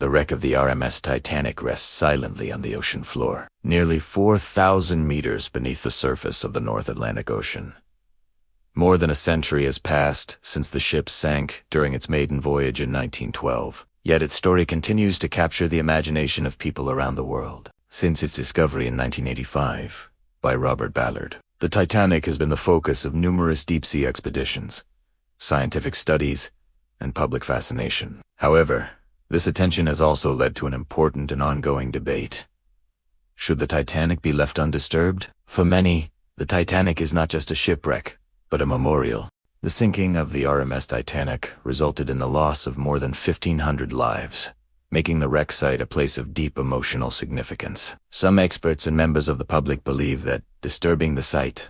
The wreck of the RMS Titanic rests silently on the ocean floor, nearly 4,000 meters beneath the surface of the North Atlantic Ocean. More than a century has passed since the ship sank during its maiden voyage in 1912, yet its story continues to capture the imagination of people around the world. Since its discovery in 1985 by Robert Ballard, the Titanic has been the focus of numerous deep-sea expeditions, scientific studies, and public fascination. However, this attention has also led to an important and ongoing debate. Should the Titanic be left undisturbed? For many, the Titanic is not just a shipwreck, but a memorial. The sinking of the RMS Titanic resulted in the loss of more than 1,500 lives, making the wreck site a place of deep emotional significance. Some experts and members of the public believe that disturbing the site,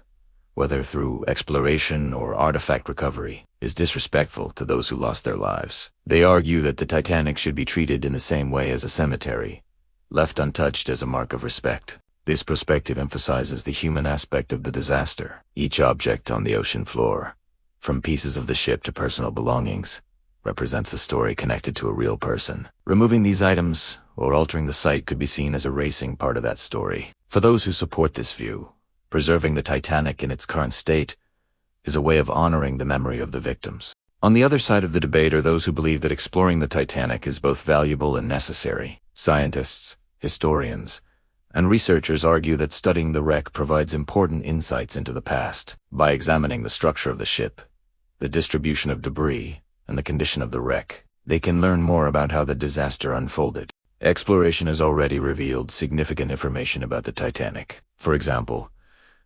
whether through exploration or artifact recovery, is disrespectful to those who lost their lives. They argue that the Titanic should be treated in the same way as a cemetery, left untouched as a mark of respect. This perspective emphasizes the human aspect of the disaster. Each object on the ocean floor, from pieces of the ship to personal belongings, represents a story connected to a real person. Removing these items or altering the site could be seen as erasing part of that story. For those who support this view, preserving the Titanic in its current state is a way of honoring the memory of the victims. On the other side of the debate are those who believe that exploring the Titanic is both valuable and necessary. Scientists, historians, and researchers argue that studying the wreck provides important insights into the past. By examining the structure of the ship, the distribution of debris, and the condition of the wreck, they can learn more about how the disaster unfolded. Exploration has already revealed significant information about the Titanic. For example,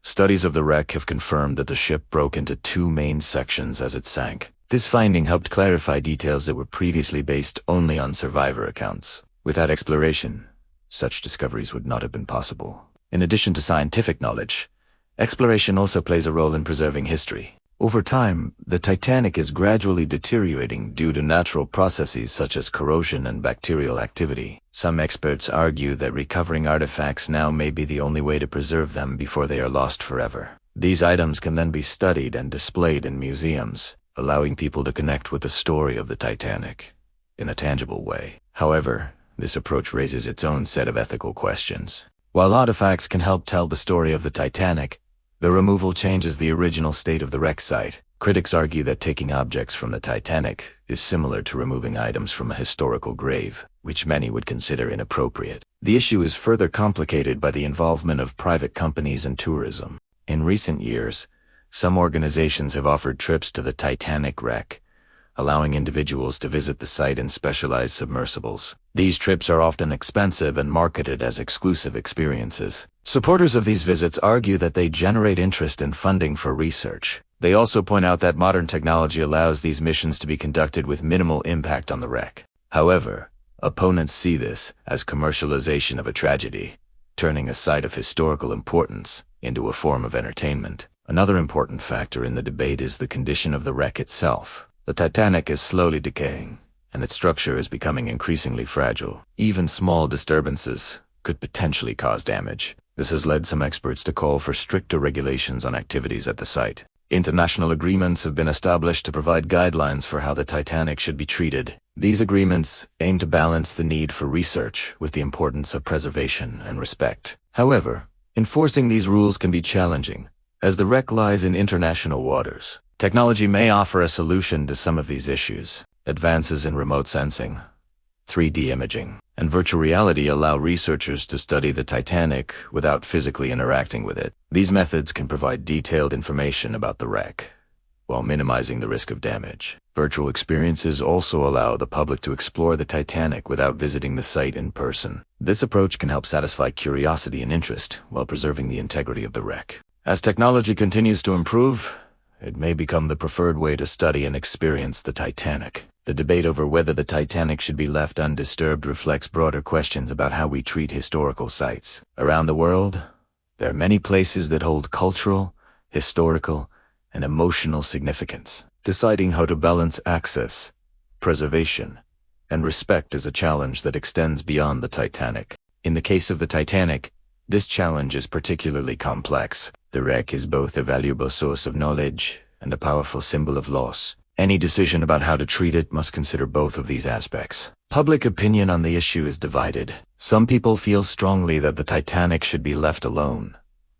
studies of the wreck have confirmed that the ship broke into two main sections as it sank. This finding helped clarify details that were previously based only on survivor accounts. Without exploration, such discoveries would not have been possible. In addition to scientific knowledge, exploration also plays a role in preserving history. Over time, the Titanic is gradually deteriorating due to natural processes such as corrosion and bacterial activity. Some experts argue that recovering artifacts now may be the only way to preserve them before they are lost forever. These items can then be studied and displayed in museums, allowing people to connect with the story of the Titanic in a tangible way. However, this approach raises its own set of ethical questions. While artifacts can help tell the story of the Titanic, the removal changes the original state of the wreck site. Critics argue that taking objects from the Titanic is similar to removing items from a historical grave, which many would consider inappropriate. The issue is further complicated by the involvement of private companies and tourism. In recent years, some organizations have offered trips to the Titanic wreck, allowing individuals to visit the site in specialized submersibles. These trips are often expensive and marketed as exclusive experiences. Supporters of these visits argue that they generate interest and funding for research. They also point out that modern technology allows these missions to be conducted with minimal impact on the wreck. However, opponents see this as commercialization of a tragedy, turning a site of historical importance into a form of entertainment. Another important factor in the debate is the condition of the wreck itself. The Titanic is slowly decaying, and its structure is becoming increasingly fragile. Even small disturbances could potentially cause damage. This has led some experts to call for stricter regulations on activities at the site. International agreements have been established to provide guidelines for how the Titanic should be treated. These agreements aim to balance the need for research with the importance of preservation and respect. However, enforcing these rules can be challenging, as the wreck lies in international waters. Technology may offer a solution to some of these issues. Advances in remote sensing, 3D imaging, and virtual reality allow researchers to study the Titanic without physically interacting with it. These methods can provide detailed information about the wreck, while minimizing the risk of damage. Virtual experiences also allow the public to explore the Titanic without visiting the site in person. This approach can help satisfy curiosity and interest while preserving the integrity of the wreck. As technology continues to improve, it may become the preferred way to study and experience the Titanic. The debate over whether the Titanic should be left undisturbed reflects broader questions about how we treat historical sites. Around the world, there are many places that hold cultural, historical, and emotional significance. Deciding how to balance access, preservation, and respect is a challenge that extends beyond the Titanic. In the case of the Titanic, this challenge is particularly complex. The wreck is both a valuable source of knowledge and a powerful symbol of loss. Any decision about how to treat it must consider both of these aspects. Public opinion on the issue is divided. Some people feel strongly that the Titanic should be left alone,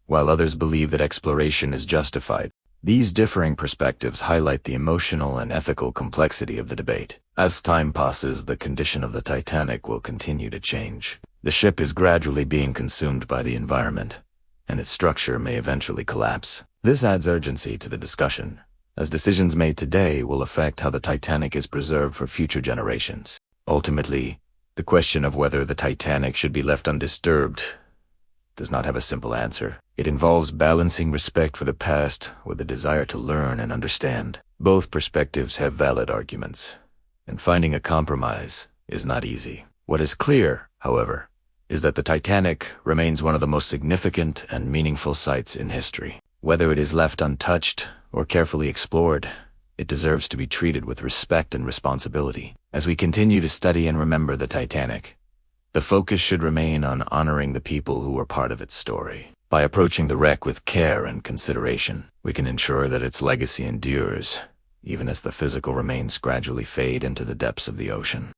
while others believe that exploration is justified. These differing perspectives highlight the emotional and ethical complexity of the debate. As time passes, the condition of the Titanic will continue to change. The ship is gradually being consumed by the environment, and its structure may eventually collapse. This adds urgency to the discussion, as decisions made today will affect how the Titanic is preserved for future generations. Ultimately, the question of whether the Titanic should be left undisturbed does not have a simple answer. It involves balancing respect for the past with a desire to learn and understand. Both perspectives have valid arguments, and finding a compromise is not easy. What is clear, however, is that the Titanic remains one of the most significant and meaningful sites in history. Whether it is left untouched or carefully explored, it deserves to be treated with respect and responsibility. As we continue to study and remember the Titanic, the focus should remain on honoring the people who were part of its story. By approaching the wreck with care and consideration, we can ensure that its legacy endures, even as the physical remains gradually fade into the depths of the ocean.